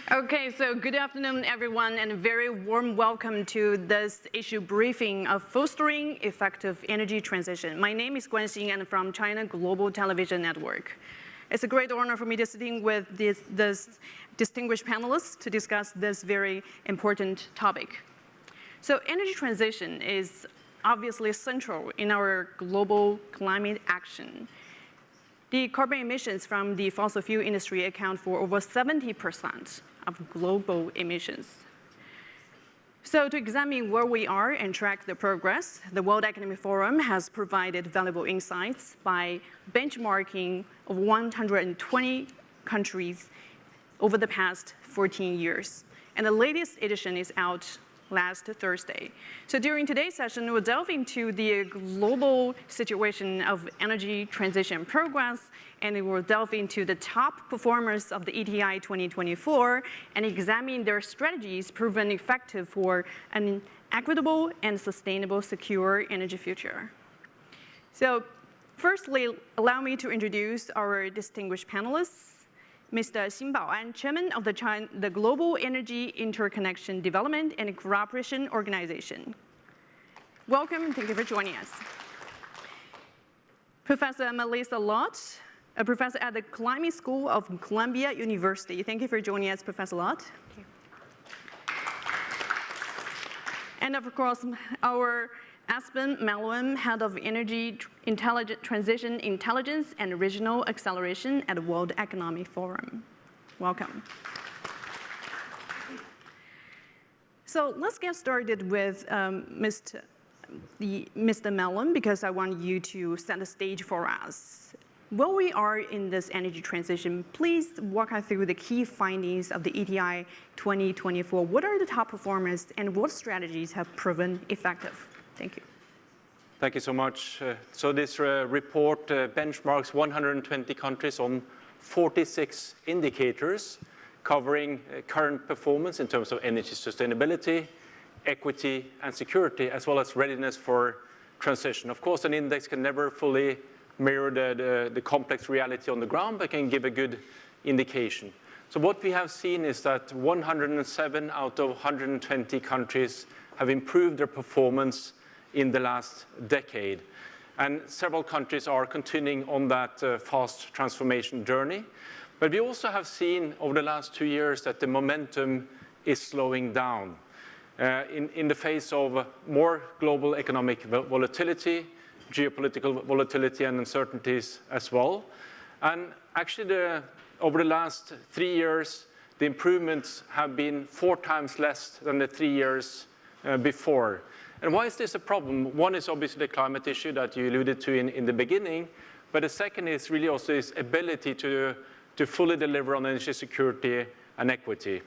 Okay, so good afternoon, everyone, and a very warm welcome to this issue briefing of fostering effective energy transition. My name is Guan Xing, and I'm from China Global Television Network. It's a great honor for me to sitting with this distinguished panelists to discuss this very important topic. So energy transition is obviously central in our global climate action. The carbon emissions from the fossil fuel industry account for over 70% of global emissions. So to examine where we are and track the progress, the World Economic Forum has provided valuable insights by benchmarking of 120 countries over the past 14 years. And the latest edition is out last Thursday. So during today's session, we'll delve into the global situation of energy transition progress, and we'll delve into the top performers of the ETI 2024 and examine their strategies proven effective for an equitable and sustainable, secure energy future. So firstly, allow me to introduce our distinguished panelists. Mr. Xin Baoan, Chairman of the Global Energy Interconnection Development and Cooperation Organization. Welcome, and thank you for joining us. Professor Melissa Lott, a professor at the Climate School of Columbia University. Thank you for joining us, Professor Lott. Thank you. And of course, our Aspen Mallowan, Head of Energy Transition Intelligence and Regional Acceleration at the World Economic Forum. Welcome. So let's get started with Mr. Mallowan, because I want you to set the stage for us. Where we are in this energy transition, please walk us through the key findings of the ETI 2024. What are the top performers and what strategies have proven effective? Thank you. Thank you so much. So this report benchmarks 120 countries on 46 indicators covering current performance in terms of energy sustainability, equity, and security, as well as readiness for transition. Of course, an index can never fully mirror the complex reality on the ground, but can give a good indication. So what we have seen is that 107 out of 120 countries have improved their performance in the last decade. And several countries are continuing on that fast transformation journey. But we also have seen over the last 2 years that the momentum is slowing down in the face of more global economic volatility, geopolitical volatility and uncertainties as well. And actually, over the last 3 years, the improvements have been 4 times less than the 3 years before. And why is this a problem? One is obviously the climate issue that you alluded to in the beginning, but the second is really also this ability to fully deliver on energy security and equity.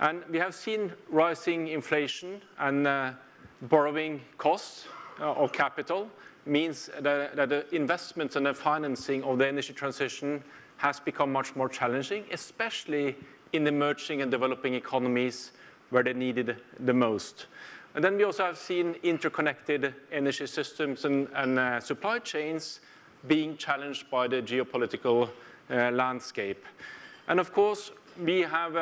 And we have seen rising inflation and borrowing costs of capital means that the investments and the financing of the energy transition has become much more challenging, especially in emerging and developing economies where they need it the most. And then we also have seen interconnected energy systems and supply chains being challenged by the geopolitical landscape. And of course, we have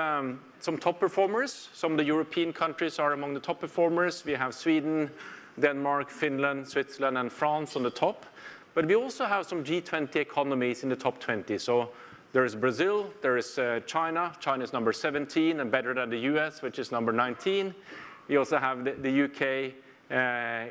some top performers. Some of the European countries are among the top performers. We have Sweden, Denmark, Finland, Switzerland, and France on the top. But we also have some G20 economies in the top 20. So there is Brazil, there is China. China is number 17 and better than the US, which is number 19. We also have the UK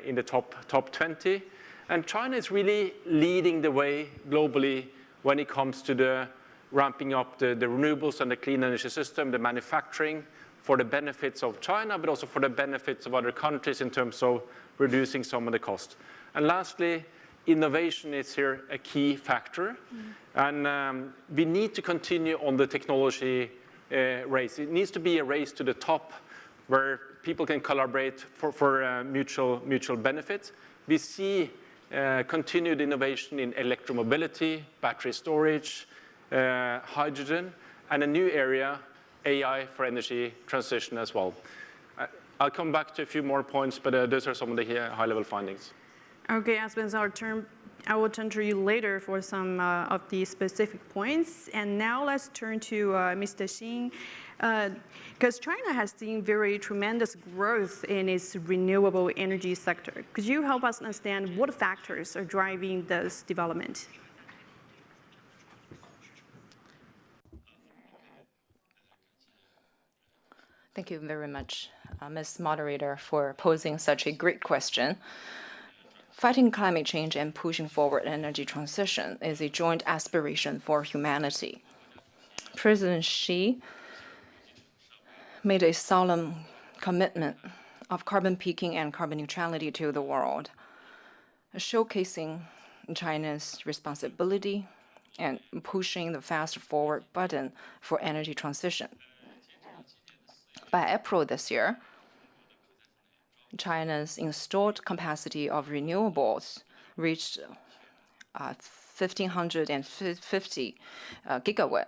in the top 20. And China is really leading the way globally when it comes to the ramping up the renewables and the clean energy system, the manufacturing, for the benefits of China, but also for the benefits of other countries in terms of reducing some of the cost. And lastly, innovation is here a key factor. And we need to continue on the technology race. It needs to be a race to the top where people can collaborate for mutual benefit. We see continued innovation in electromobility, battery storage, hydrogen, and a new area, AI for energy transition as well. I'll come back to a few more points, but those are some of the high-level findings. Okay, Aspen, our turn I will turn to you later for some of the specific points. And now let's turn to Mr. Xin. Because China has seen very tremendous growth in its renewable energy sector. Could you help us understand what factors are driving this development? Thank you very much, Ms. Moderator, for posing such a great question. Fighting climate change and pushing forward energy transition is a joint aspiration for humanity. President Xi made a solemn commitment of carbon peaking and carbon neutrality to the world, showcasing China's responsibility and pushing the fast forward button for energy transition. By April this year, China's installed capacity of renewables reached 1,550 gigawatt,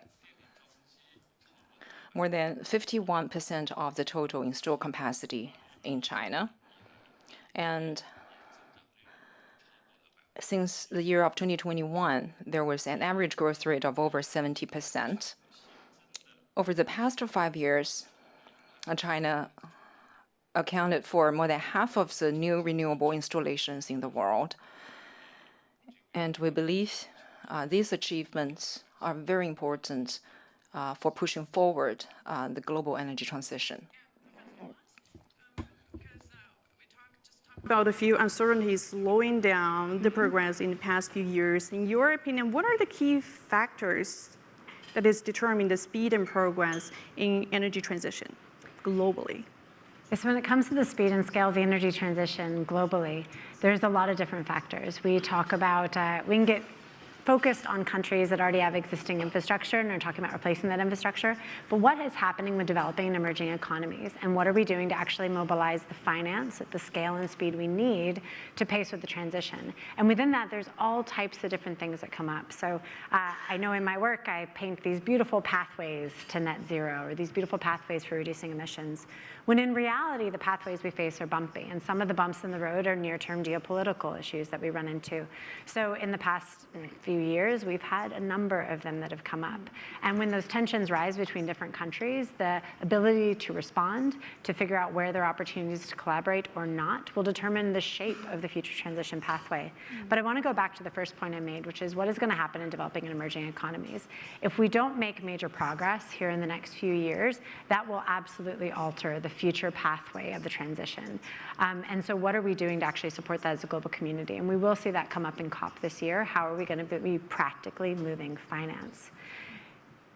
more than 51% of the total installed capacity in China. And since the year of 2021, there was an average growth rate of over 70%. Over the past 5 years, China accounted for more than half of the new renewable installations in the world. And we believe these achievements are very important for pushing forward the global energy transition. About a few uncertainties slowing down the progress in the past few years. In your opinion, what are the key factors that is determining the speed and progress in energy transition globally? So when it comes to the speed and scale of the energy transition globally, there's a lot of different factors. We talk about, we can get focused on countries that already have existing infrastructure and are talking about replacing that infrastructure. But what is happening with developing and emerging economies? And what are we doing to actually mobilize the finance at the scale and speed we need to pace with the transition? And within that, there's all types of different things that come up. So I know in my work, I paint these beautiful pathways to net zero, or these beautiful pathways for reducing emissions, when in reality, the pathways we face are bumpy. And some of the bumps in the road are near-term geopolitical issues that we run into. So in the past few years, we've had a number of them that have come up. And when those tensions rise between different countries, the ability to respond, to figure out where there are opportunities to collaborate or not, will determine the shape of the future transition pathway. But I want to go back to the first point I made, which is what is going to happen in developing and emerging economies. If we don't make major progress here in the next few years, that will absolutely alter the future pathway of the transition. And so what are we doing to actually support that as a global community? And we will see that come up in COP this year. How are we going to be practically moving finance?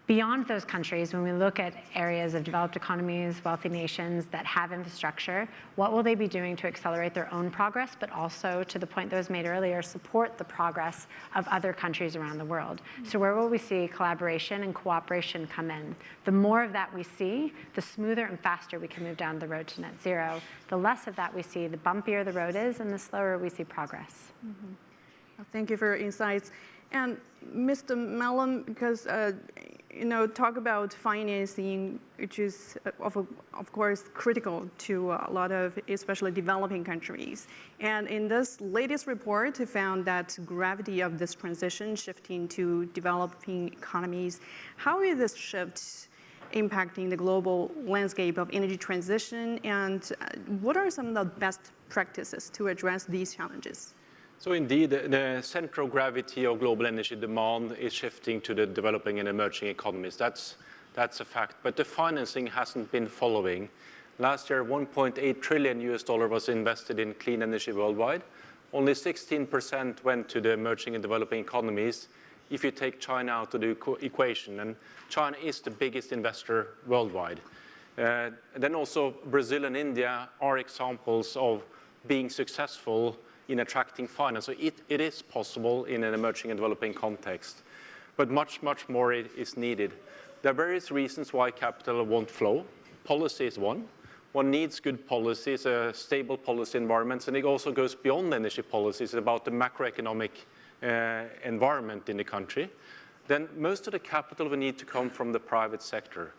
Beyond those countries, when we look at areas of developed economies, wealthy nations that have infrastructure, what will they be doing to accelerate their own progress, but also, to the point that was made earlier, support the progress of other countries around the world? So where will we see collaboration and cooperation come in? The more of that we see, the smoother and faster we can move down the road to net zero. The less of that we see, the bumpier the road is, and the slower we see progress. Mm-hmm. Well, thank you for your insights. And Mr. Mellon, because talk about financing, which is of course critical to a lot of especially developing countries. And in this latest report, it found that gravity of this transition shifting to developing economies. How is this shift impacting the global landscape of energy transition, and what are some of the best practices to address these challenges? So indeed, the central gravity of global energy demand is shifting to the developing and emerging economies. That's a fact. But the financing hasn't been following. Last year, $1.8 trillion was invested in clean energy worldwide. Only 16% went to the emerging and developing economies if you take China out of the equation. And China is the biggest investor worldwide. Then also Brazil and India are examples of being successful in attracting finance. So it is possible in an emerging and developing context, but much, much more is needed. There are various reasons why capital won't flow. Policy is one. One needs good policies, a stable policy environments, and it also goes beyond energy policies about the macroeconomic environment in the country. Then most of the capital will need to come from the private sector.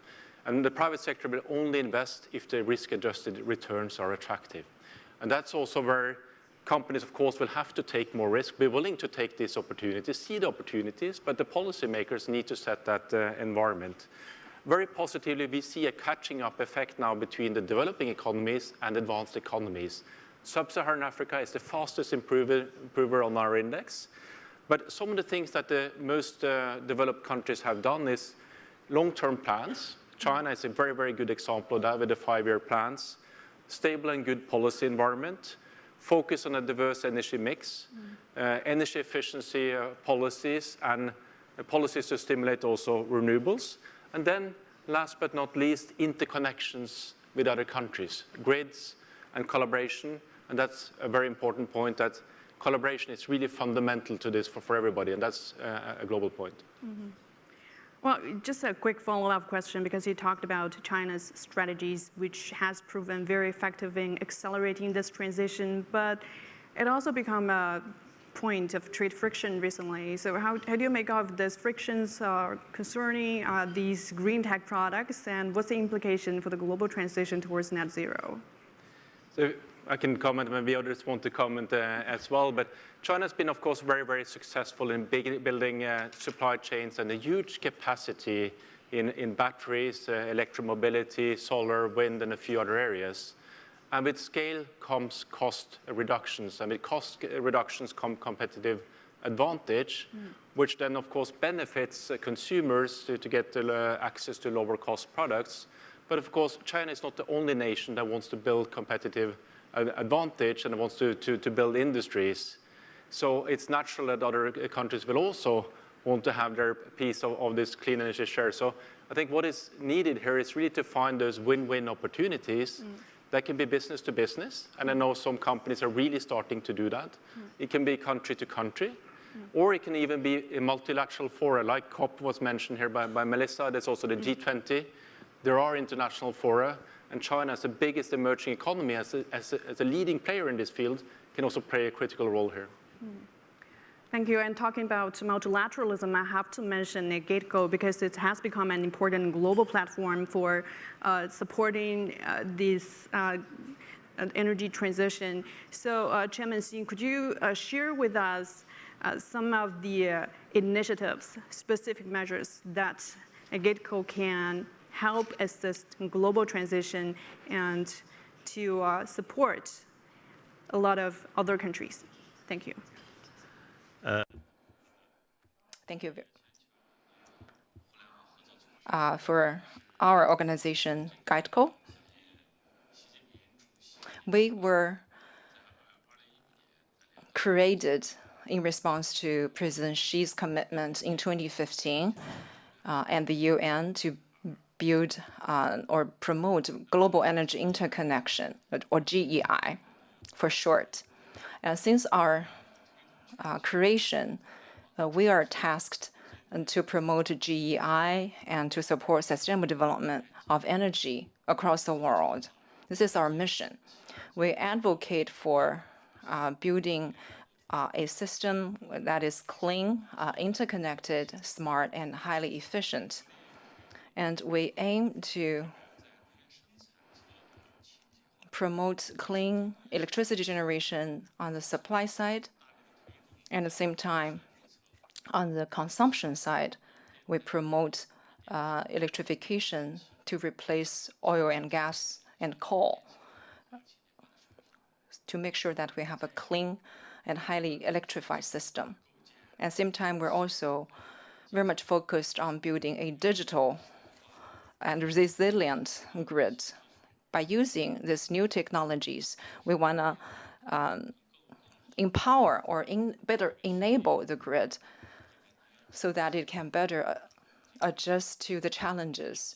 And the private sector will only invest if the risk-adjusted returns are attractive. And that's also where companies, of course, will have to take more risk, be willing to take these opportunities, see the opportunities, but the policymakers need to set that environment. Very positively, we see a catching up effect now between the developing economies and advanced economies. Sub-Saharan Africa is the fastest improver on our index. But some of the things that the most developed countries have done is long-term plans. China is a very, very good example of that with the 5-year plans. Stable and good policy environment. Focus on a diverse energy mix. Energy efficiency policies and policies to stimulate also renewables. And then, last but not least, interconnections with other countries, grids and collaboration. And that's a very important point, that collaboration is really fundamental to this for everybody, and that's a global point. Well, just a quick follow-up question, because you talked about China's strategies, which has proven very effective in accelerating this transition, but it also become a point of trade friction recently. So how do you make of these frictions concerning these green tech products, and what's the implication for the global transition towards net zero? So I can comment, maybe others want to comment as well, but China's been, of course, very, very successful in building supply chains and a huge capacity in batteries, electromobility, solar, wind, and a few other areas. And with scale comes cost reductions, and with cost reductions come competitive advantage, which then, of course, benefits consumers to get access to lower cost products. But of course, China is not the only nation that wants to build competitive advantage and wants to build industries. So it's natural that other countries will also want to have their piece of this clean energy share. So I think what is needed here is really to find those win-win opportunities that can be business to business. And I know some companies are really starting to do that. It can be country to country, or it can even be a multilateral fora, like COP was mentioned here by Melissa. There's also the G20. There are international fora, and China, as the biggest emerging economy, as a leading player in this field, can also play a critical role here. Thank you. And talking about multilateralism, I have to mention GATECO, because it has become an important global platform for supporting this energy transition. So, Chairman Xi, could you share with us some of the initiatives, specific measures that GATECO can help assist global transition and to support a lot of other countries? Thank you. Thank you. For our organization, GATECO, we were created in response to President Xi's commitment in 2015 and the UN to build or promote global energy interconnection, or GEI for short. Since our creation, we are tasked to promote GEI and to support sustainable development of energy across the world. This is our mission. We advocate for building a system that is clean, interconnected, smart, and highly efficient. And we aim to promote clean electricity generation on the supply side. And at the same time, on the consumption side, we promote electrification to replace oil and gas and coal, to make sure that we have a clean and highly electrified system. At the same time, we're also very much focused on building a digital and resilient grid. By using these new technologies, we want to empower or better enable the grid so that it can better adjust to the challenges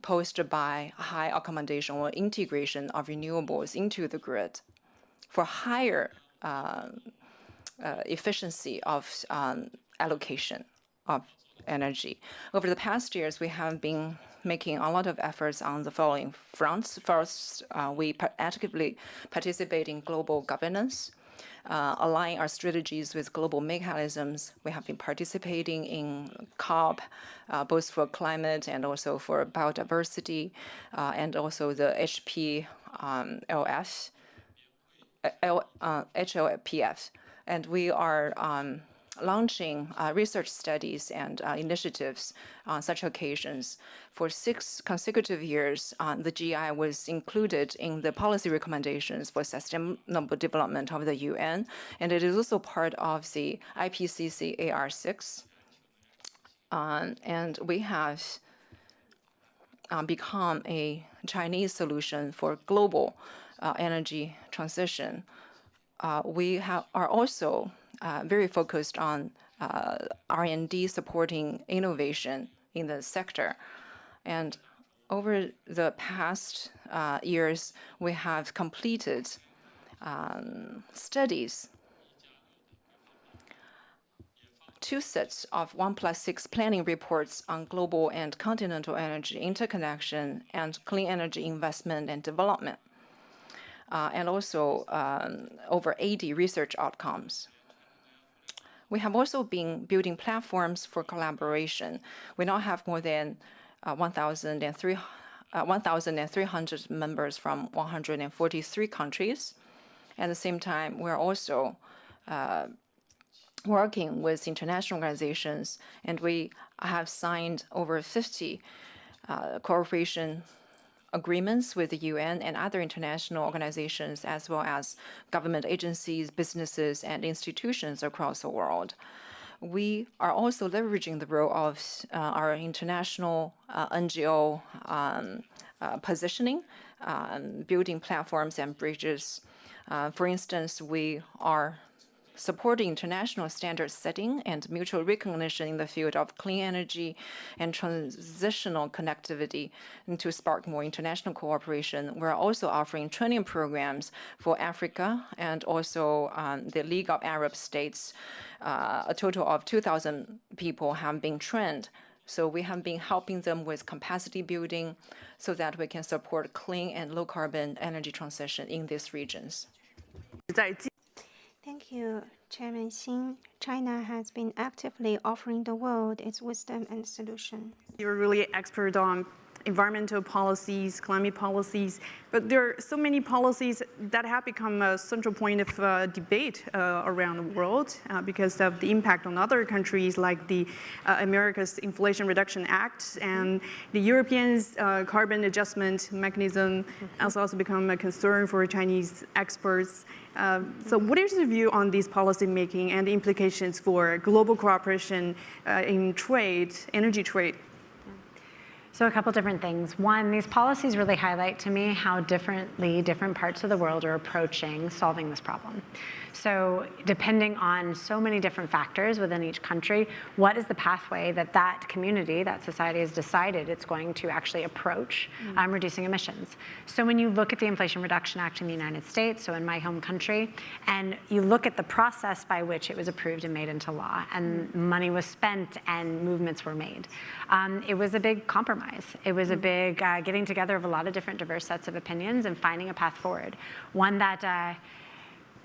posed by high accommodation or integration of renewables into the grid for higher efficiency of allocation of energy. Over the past years, we have been making a lot of efforts on the following fronts. First, we actively participate in global governance, align our strategies with global mechanisms. We have been participating in COP, both for climate and also for biodiversity, and also the HPLF. HLPF, and we are launching research studies and initiatives on such occasions. For 6 consecutive years, the GI was included in the policy recommendations for sustainable development of the UN, and it is also part of the IPCC AR6. And we have become a Chinese solution for global energy transition. We are also very focused on R&D supporting innovation in the sector. And over the past years, we have completed studies, 2 sets of 1+6 planning reports on global and continental energy interconnection and clean energy investment and development, and also over 80 research outcomes. We have also been building platforms for collaboration. We now have more than 1,300 members from 143 countries. At the same time, we're also working with international organizations, and we have signed over 50 cooperation agreements with the UN and other international organizations, as well as government agencies, businesses, and institutions across the world. We are also leveraging the role of our international NGO positioning, building platforms and bridges. For instance, we are supporting international standard setting and mutual recognition in the field of clean energy and transitional connectivity. And to spark more international cooperation, we're also offering training programs for Africa and also the League of Arab States. A total of 2,000 people have been trained. So we have been helping them with capacity building so that we can support clean and low carbon energy transition in these regions. Thank you, Chairman Xing. China has been actively offering the world its wisdom and solution. You're really expert on environmental policies, climate policies, but there are so many policies that have become a central point of debate around the world because of the impact on other countries, like the America's Inflation Reduction Act and the Europeans' carbon adjustment mechanism has also become a concern for Chinese experts. So what is your view on these policy making and the implications for global cooperation in trade, energy trade? So a couple different things. One, these policies really highlight to me how differently different parts of the world are approaching solving this problem. So depending on so many different factors within each country, what is the pathway that that community, that society has decided it's going to actually approach reducing emissions? So when you look at the Inflation Reduction Act in the United States, so in my home country, and you look at the process by which it was approved and made into law, and money was spent and movements were made, it was a big compromise. It was a big getting together of a lot of different diverse sets of opinions and finding a path forward. One that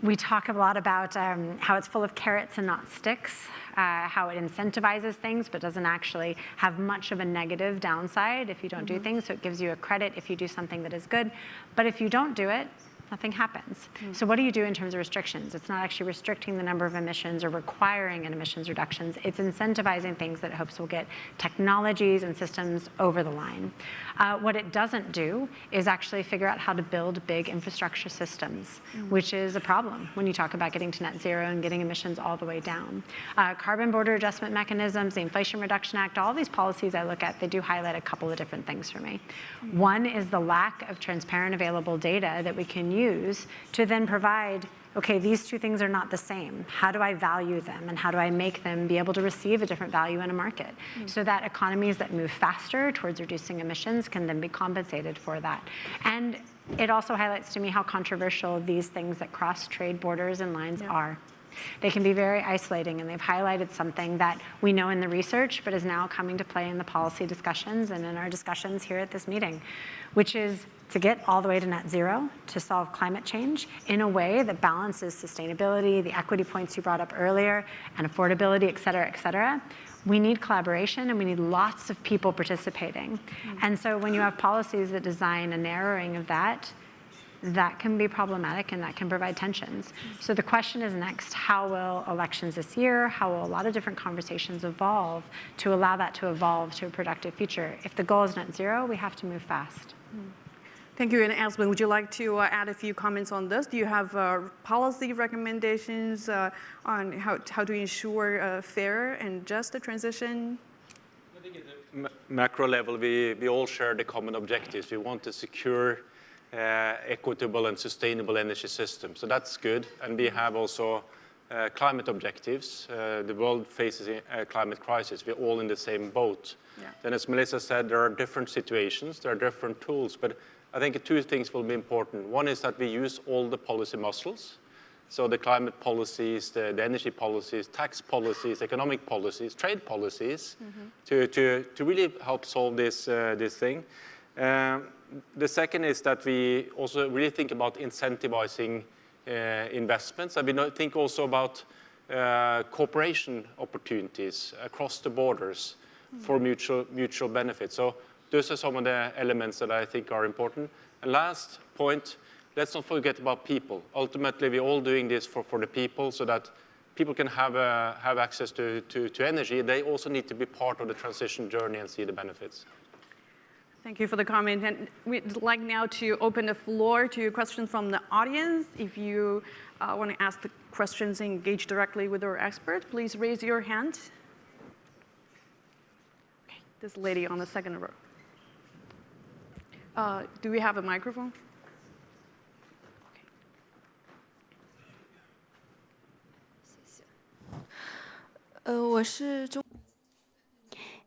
we talk a lot about how it's full of carrots and not sticks, how it incentivizes things but doesn't actually have much of a negative downside if you don't do things. So it gives you a credit if you do something that is good. But if you don't do it, nothing happens. So what do you do in terms of restrictions? It's not actually restricting the number of emissions or requiring an emissions reductions. It's incentivizing things that it hopes will get technologies and systems over the line. What it doesn't do is actually figure out how to build big infrastructure systems, which is a problem when you talk about getting to net zero and getting emissions all the way down. Carbon border adjustment mechanisms, the Inflation Reduction Act, all these policies I look at, they do highlight a couple of different things for me. One is the lack of transparent available data that we can use to then provide, okay, these two things are not the same. How do I value them and how do I make them be able to receive a different value in a market so that economies that move faster towards reducing emissions can then be compensated for that? And it also highlights to me how controversial these things that cross trade borders and lines are. They can be very isolating, and they've highlighted something that we know in the research but is now coming to play in the policy discussions and in our discussions here at this meeting, which is to get all the way to net zero, to solve climate change in a way that balances sustainability, the equity points you brought up earlier, and affordability, et cetera, we need collaboration and we need lots of people participating. And so when you have policies that design a narrowing of that, that can be problematic and that can provide tensions. So the question is next, how will elections this year, how will a lot of different conversations evolve to allow that to evolve to a productive future? If the goal is net zero, we have to move fast. Thank you. And Aspen, would you like to add a few comments on this? Do you have policy recommendations on how to ensure a fair and just a transition? I think at the macro level, we all share the common objectives. We want to secure equitable and sustainable energy system. So that's good. And we have also climate objectives. The world faces a climate crisis. We're all in the same boat. Yeah. Then as Melissa said, there are different situations, there are different tools. But I think two things will be important. One is that we use all the policy muscles. So the climate policies, the energy policies, tax policies, economic policies, trade policies, to really help solve this thing. The second is that we also really think about incentivizing investments, and we think also about cooperation opportunities across the borders for mutual benefit. So those are some of the elements that I think are important. And last point, let's not forget about people. Ultimately, we're all doing this for the people so that people can have access to energy. They also need to be part of the transition journey and see the benefits. Thank you for the comment. And we'd like now to open the floor to questions from the audience. If you want to ask the questions and engage directly with our expert, please raise your hand. Okay, this lady on the second row. Do we have a microphone?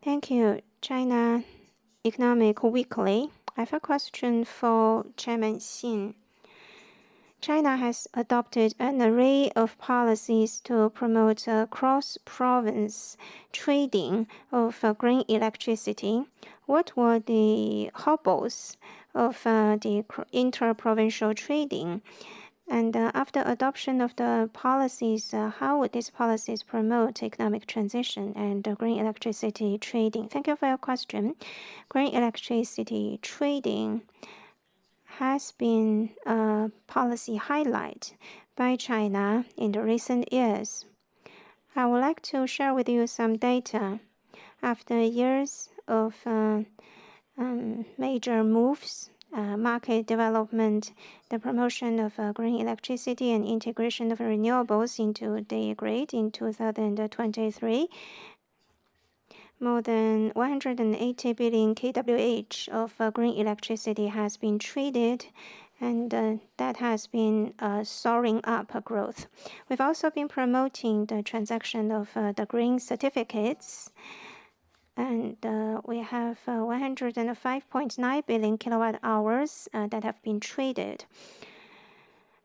Thank you. China Economic Weekly. I have a question for Chairman Xin. China has adopted an array of policies to promote cross-province trading of green electricity. What were the hobbles of the inter-provincial trading? And after adoption of the policies, how would these policies promote economic transition and green electricity trading? Thank you for your question. Green electricity trading has been a policy highlight by China in the recent years. I would like to share with you some data. After years of major moves, market development, the promotion of green electricity and integration of renewables into the grid in 2023, more than 180 billion kWh of green electricity has been traded, and that has been soaring up growth. We've also been promoting the transaction of the green certificates, and we have 105.9 billion kilowatt hours that have been traded.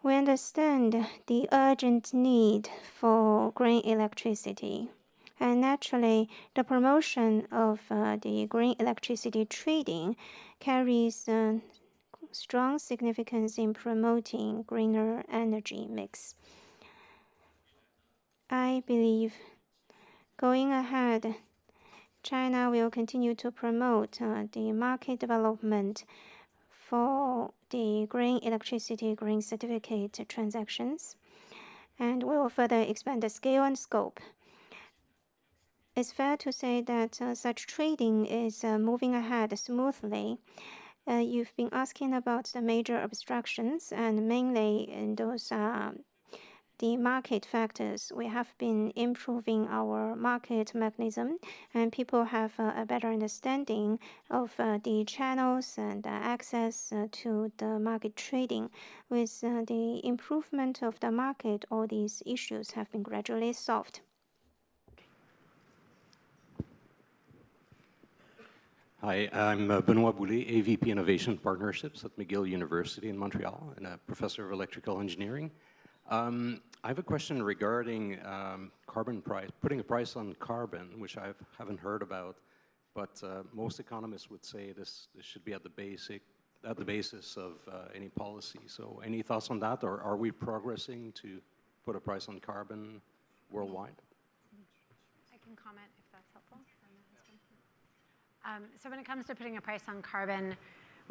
We understand the urgent need for green electricity. And naturally, the promotion of the green electricity trading carries strong significance in promoting greener energy mix. I believe going ahead, China will continue to promote the market development for the green electricity, green certificate transactions, and will further expand the scale and scope. It's fair to say that such trading is moving ahead smoothly. You've been asking about the major obstructions, and mainly those are the market factors. We have been improving our market mechanism, and people have a better understanding of the channels and access to the market trading. With the improvement of the market, all these issues have been gradually solved. Hi, I'm Benoit Boulay, AVP Innovation Partnerships at McGill University in Montreal, and a professor of electrical engineering. I have a question regarding carbon price, putting a price on carbon, which I haven't heard about, but most economists would say this should be at the basis of any policy. So any thoughts on that, or are we progressing to put a price on carbon worldwide? I can comment if that's helpful. So when it comes to putting a price on carbon,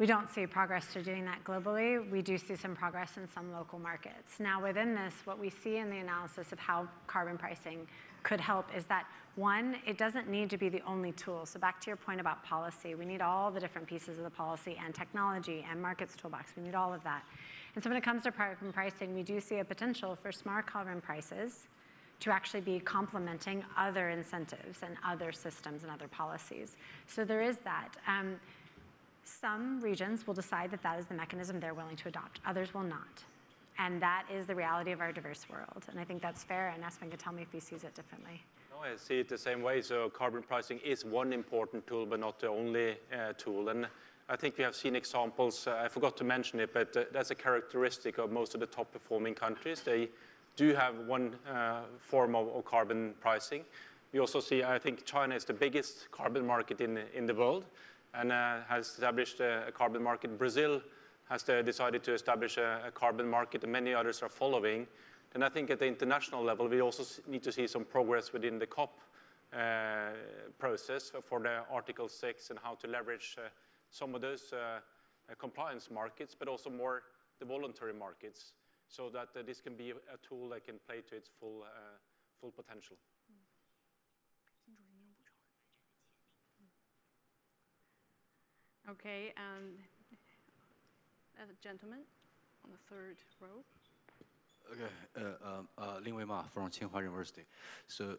We don't see progress to doing that globally. We do see some progress in some local markets. Now, within this, what we see in the analysis of how carbon pricing could help is that, one, it doesn't need to be the only tool. So back to your point about policy, we need all the different pieces of the policy and technology and markets toolbox. We need all of that. And so when it comes to carbon pricing, we do see a potential for smart carbon prices to actually be complementing other incentives and other systems and other policies. So there is that. Some regions will decide that that is the mechanism they're willing to adopt. Others will not. And that is the reality of our diverse world. And I think that's fair, and Espen can tell me if he sees it differently. No, I see it the same way. So carbon pricing is one important tool, but not the only tool. And I think we have seen examples, I forgot to mention it, but that's a characteristic of most of the top performing countries. They do have one form of carbon pricing. We also see, I think China is the biggest carbon market in the world and has established a carbon market. Brazil has decided to establish a carbon market, and many others are following. And I think at the international level, we also need to see some progress within the COP process for the Article 6 and how to leverage some of those compliance markets, but also more the voluntary markets, so that this can be a tool that can play to its full potential. Okay, and the gentleman on the third row. Okay, Lin Wei Ma from Tsinghua University. So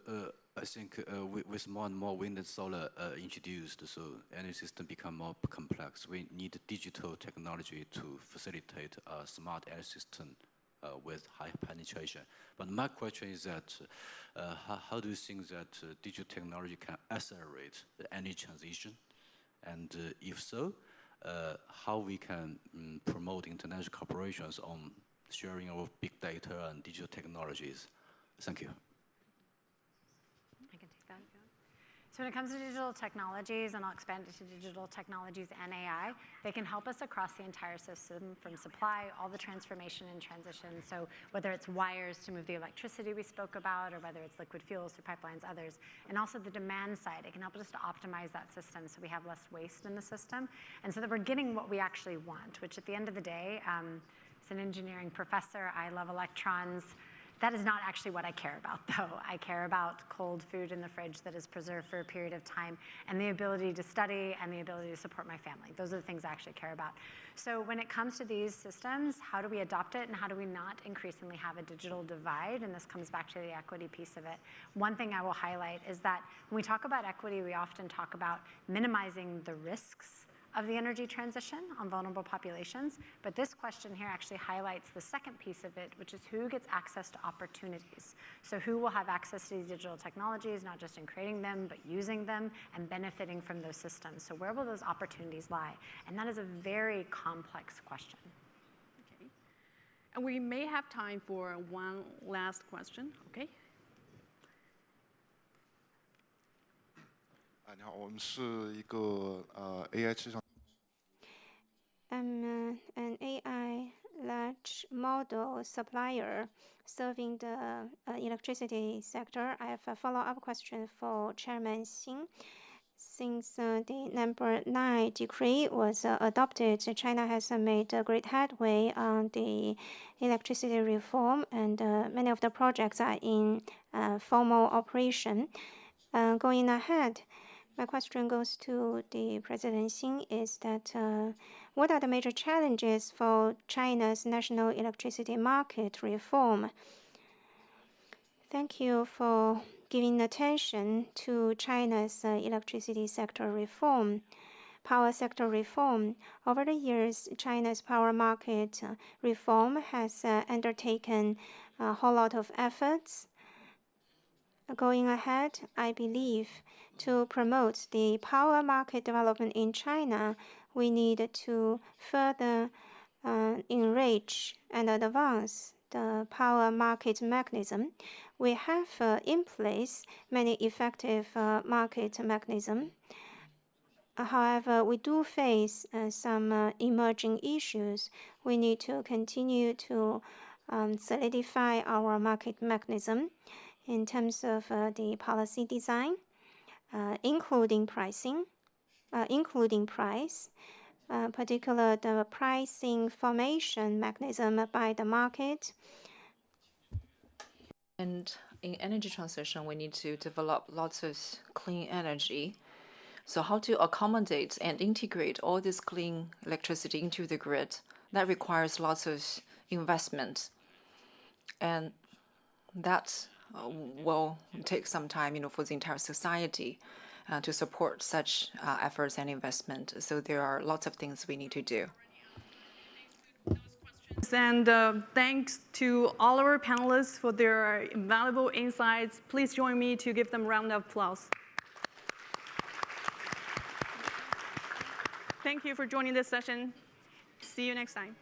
I think with more and more wind and solar introduced, so energy system become more complex. We need digital technology to facilitate a smart energy system with high penetration. But my question is that how do you think that digital technology can accelerate the energy transition? And if so, how we can promote international corporations on sharing of big data and digital technologies? Thank you. I can take that. So when it comes to digital technologies, and I'll expand it to digital technologies and AI, they can help us across the entire system, from supply, all the transformation and transition. So whether it's wires to move the electricity we spoke about, or whether it's liquid fuels through pipelines, others. And also the demand side, it can help us to optimize that system so we have less waste in the system, and so that we're getting what we actually want, which at the end of the day, as an engineering professor, I love electrons. That is not actually what I care about, though. I care about cold food in the fridge that is preserved for a period of time, and the ability to study and the ability to support my family. Those are the things I actually care about. So when it comes to these systems, how do we adopt it, and how do we not increasingly have a digital divide? And this comes back to the equity piece of it. One thing I will highlight is that when we talk about equity, we often talk about minimizing the risks of the energy transition on vulnerable populations. But this question here actually highlights the second piece of it, which is who gets access to opportunities. So who will have access to these digital technologies, not just in creating them, but using them and benefiting from those systems. So where will those opportunities lie? And that is a very complex question. Okay. And we may have time for one last question. Okay. 你好，我们是一个AI 智商。I'm an AI large model supplier serving the electricity sector. I have a follow-up question for Chairman Xing. Since the number 9 decree was adopted, China has made great headway on the electricity reform, and many of the projects are in formal operation. Going ahead, my question goes to the President Xing, is that what are the major challenges for China's national electricity market reform? Thank you for giving attention to China's electricity sector reform, power sector reform. Over the years, China's power market reform has undertaken a whole lot of efforts. Going ahead, I believe to promote the power market development in China, we need to further enrich and advance the power market mechanism. We have in place many effective market mechanisms. However, we do face some emerging issues. We need to continue to solidify our market mechanism in terms of the policy design, including pricing, including price, particular the pricing formation mechanism by the market. And in energy transition, we need to develop lots of clean energy. So how to accommodate and integrate all this clean electricity into the grid, that requires lots of investment. And that will take some time, for the entire society to support such efforts and investment. So there are lots of things we need to do. And thanks to all our panelists for their invaluable insights. Please join me to give them a round of applause. Thank you for joining this session. See you next time.